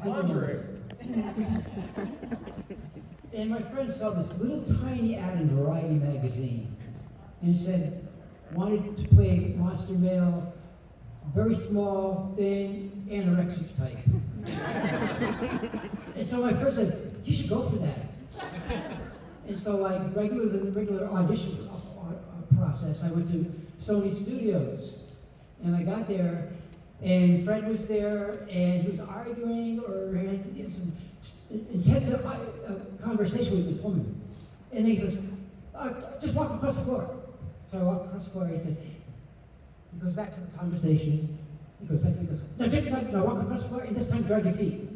Andre. And my friend saw this little tiny ad in Variety magazine, and it said, wanted to play monster male, very small, thin, anorexic type. And so my friend said, you should go for that. And so like regular audition process, I went to Sony Studios, and I got there, and Fred was there, and he was arguing or had some intense conversation with this woman. And then he goes, just walk across the floor. So I walk across the floor, and he goes back to the conversation. He goes, no, walk across the floor, and this time drag your feet.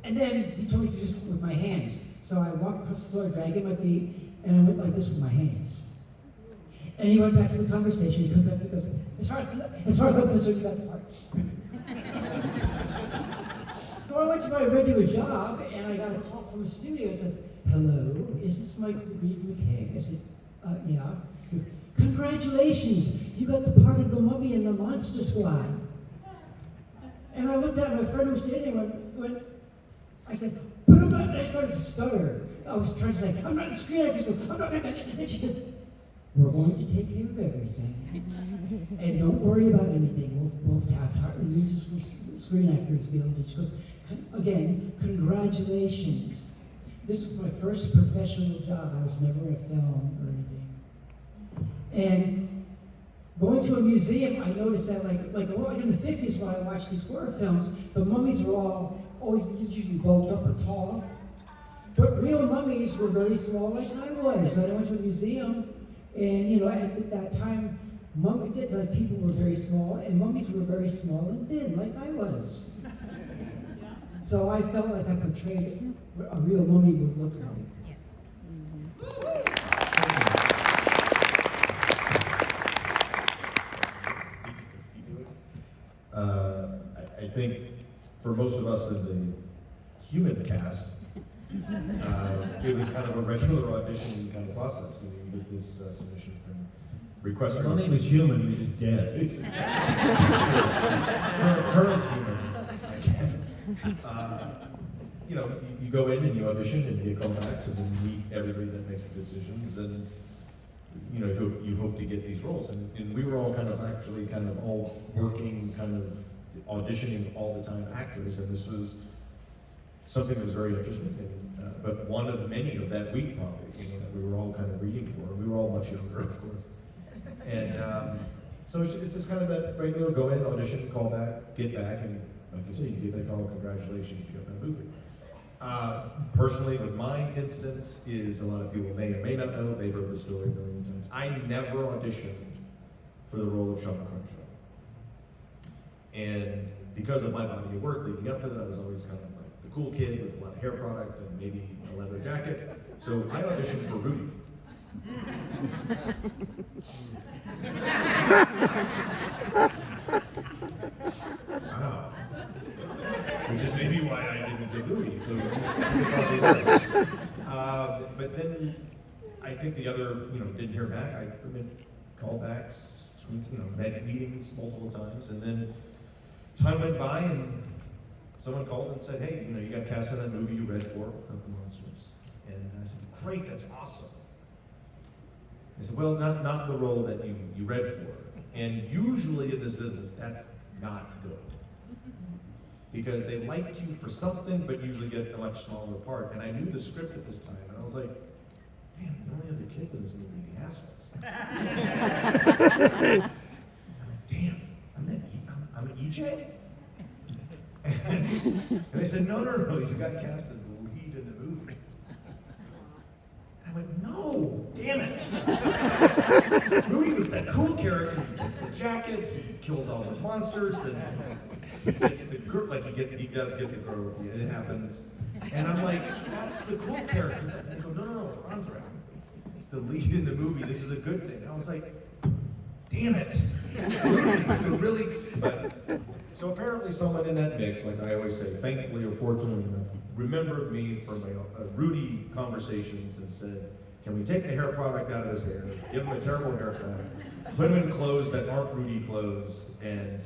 And then he told me to do something with my hands. So I walked across the floor, dragging my feet, and I went like this with my hands. And he went back to the conversation. He comes up and he goes, as far as I'm concerned, you got the part. So I went to my regular job, and I got a call from the studio. It says, hello, is this Michael Reed McKay? I said, yeah. He goes, congratulations, you got the part of the mummy in the Monster Squad. And I looked at my friend who was sitting there and went, I said, put him up, and I started to stutter. I was trying to say, I'm not a screen actress, I'm not, and she said, we're going to take care of everything. And don't worry about anything. We'll Taft-Hartley, you just Screen Actors Guild. And she goes, again, congratulations. This was my first professional job. I was never in a film or anything. And going to a museum, I noticed that like in the 50s when I watched these horror films, the mummies were always usually bulked up or tall. But real mummies were very small like I was. So I went to a museum, and at that time, people were very small, and mummies were very small and thin, like I was. So I felt like I portrayed what a real mummy would look like. I think for most of us in the human cast, it was kind of a regular audition kind of process. You get this submission from requester. My name is human, you're just dead. It's current human, I guess. You go in and you audition and you get callbacks and you meet everybody that makes the decisions, and you hope to get these roles. And we were all kind of all working, kind of auditioning all the time actors, and this was something that was very interesting, but one of many of that week probably, that we were all kind of reading for. We were all much younger, of course. And so it's just kind of that regular go in, audition, call back, get back, and like you say, you get that call, congratulations, you got that movie. Personally, with my instance, is a lot of people may or may not know, they've heard the story a million times. I never auditioned for the role of Sean Crenshaw. And because of my body of work leading up to that, I was always kind of like the cool kid with a lot of hair product and maybe a leather jacket. So I auditioned for Rudy. Wow. Which is maybe why I didn't get Rudy, so probably was. But then I think the other, didn't hear back. I made callbacks, meetings multiple times, and then time went by and someone called and said, hey, you got cast in that movie you read for, about the monsters. And I said, great, that's awesome. I said, well, not the role that you read for. And usually in this business, that's not good. Because they liked you for something, but usually get a much smaller part. And I knew the script at this time, and I was like, man, the only other kids in this movie are the assholes. I'm like, damn, I'm an EJ? And they said, no, you got cast as the lead in the movie. And I went, no, damn it. Rudy was that cool character. He gets the jacket, he kills all the monsters, and he gets the girl, he does get the girl at the end, it happens. And I'm like, that's the cool character. And they go, no, Andre. He's the lead in the movie, this is a good thing. And I was like, damn it. Rudy's like the really, so apparently someone in that mix, like I always say, thankfully or fortunately enough, remembered me from my Rudy conversations and said, can we take the hair product out of his hair, give him a terrible haircut, put him in clothes that aren't Rudy clothes, and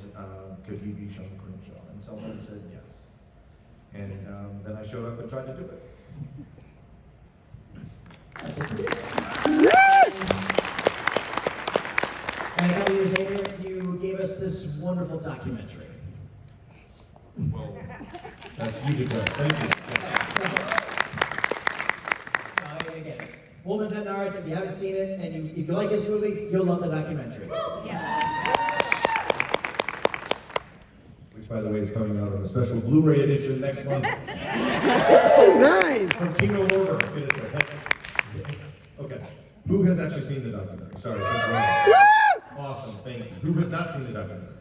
could he be Sean Crenshaw? And someone said yes. And then I showed up and tried to do it. And a couple years later, you gave us this wonderful documentary. Well, that's you declare. Thank you. Again, Woman's at Nards, if you haven't seen it, and if you like this movie, you'll love the documentary. Which, by the way, is coming out on a special Blu-ray edition next month. Nice. From King of Order. Okay. Who has actually seen the documentary? Sorry, since we're awesome, thank you. Who has not seen the documentary?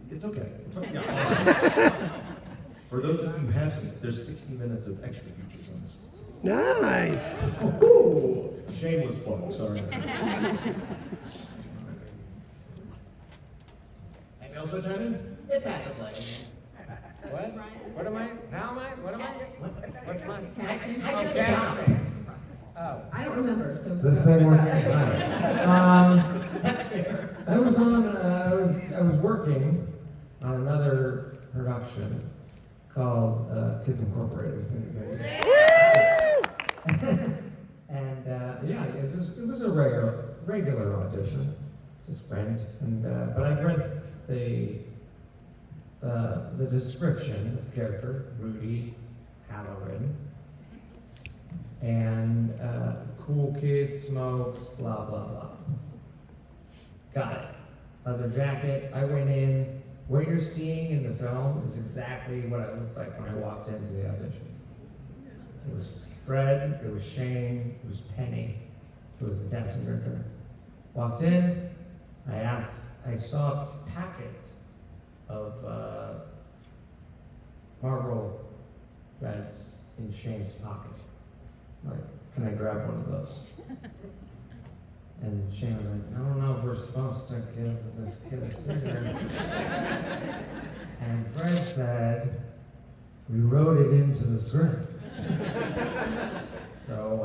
It's okay. It's okay. Yeah, awesome. For those of you who have seen it, there's 60 minutes of extra features on this. Nice. Oh, shameless plug, sorry. Anything else want to chime in? It's massive play. What? What am I? How am I? What am I? What's mine? How'd you get the job? Oh. I don't remember, so. Is this thing working? That's fair. I was working on another production called Kids Incorporated. And yeah, it was a regular audition, just went. And but I read the description of the character, Rudy Halloran, and cool kid, smokes, blah blah blah. Got it. Leather jacket. I went in. What you're seeing in the film is exactly what I looked like when I walked into the audition. It was Fred, it was Shane, it was Penny, it was the dancing director. Walked in, I saw a packet of Marlboro Reds in Shane's pocket. Like, can I grab one of those? And Shane was like, I don't know if we're supposed to give this kid a cigarette. And Fred said, we wrote it into the script. So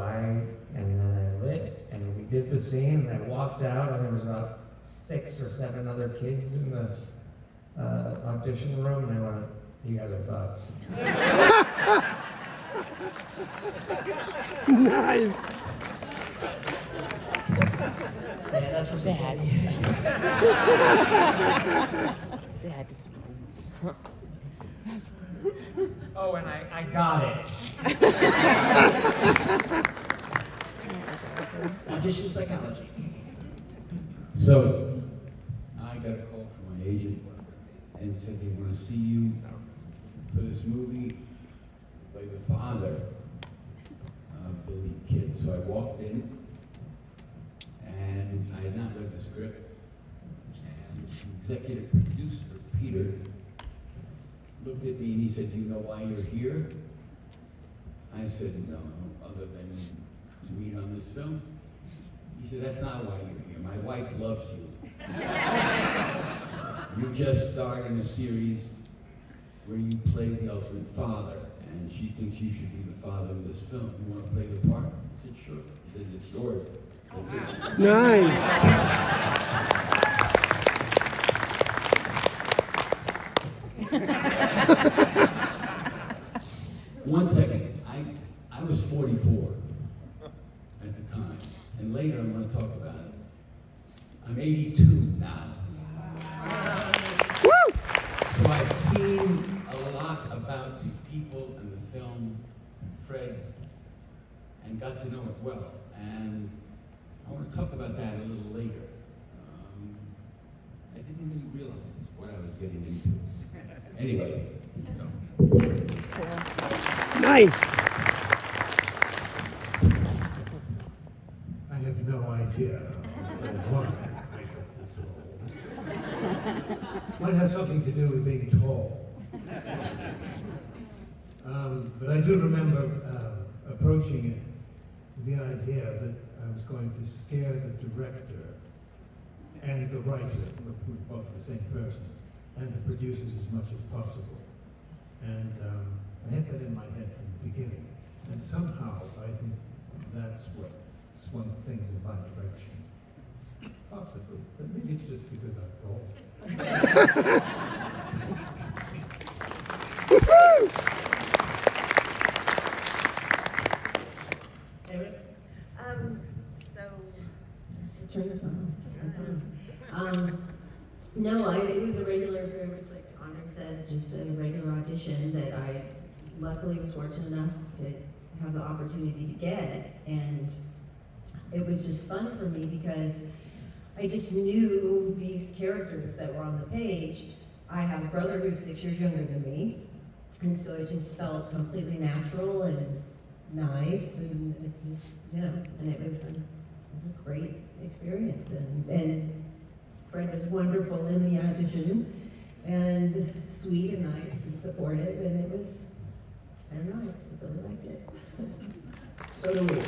and then I lit, and we did the scene, and I walked out, and there was about 6 or 7 other kids in the audition room, and I went, you guys are fucked. Nice. Yeah, that's what's bad. Oh, and I got it. Audition psychology. So, I got a call from my agent and said they want to see you for this movie, play the father of the lead kid. So I walked in, and I had not read the script, and the executive producer, Peter, looked at me and he said, "Do you know why you're here?" I said, "No, other than to meet on this film." He said, "That's not why you're here. My wife loves you. You just starred in a series where you play the ultimate father, and she thinks you should be the father of this film. You want to play the part?" I said, "Sure." He said, "It's yours." That's it. Nice. One second. I was 44 at the time, and later I'm going to talk about it. I'm 82 now. Woo! So I've seen a lot about the people and the film and Fred, and got to know it well. And I want to talk about that a little later. I didn't really realize what I was getting into. Anyway. Nice. I have no idea why I got this role. Might have something to do with being tall. But I do remember approaching it with the idea that I was going to scare the director and the writer, who were both the same person, and the producers as much as possible. And I had that in my head from the beginning. And somehow I think that's what swung things in my direction. Possibly, but maybe it's just because I'm tall. Anyway, So, turn this on, it's on. No, it was a regular, very much like Honor said, just a regular audition that I luckily was fortunate enough to have the opportunity to get. And it was just fun for me because I just knew these characters that were on the page. I have a brother who's 6 years younger than me, and so it just felt completely natural and nice, and it just, and it was a great experience. And Fred was wonderful in the audition, and sweet and nice and supportive, and it was, I don't know, I just really liked it. so do we.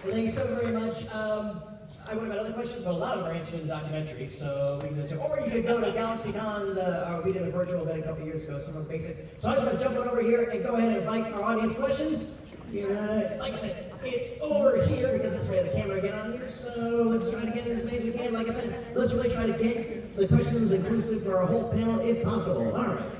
Well, thank you so very much. I would have had other questions, but a lot of them are answered in the documentary, so we can go to, or you could go to GalaxyCon, we did a virtual event a couple years ago, some of the basics. So I just want to jump on over here and go ahead and invite our audience questions. Like I said, it's over here because that's where the camera get on here, so let's try to get in as many as we can. Like I said, let's really try to get the questions inclusive for our whole panel if possible. All right.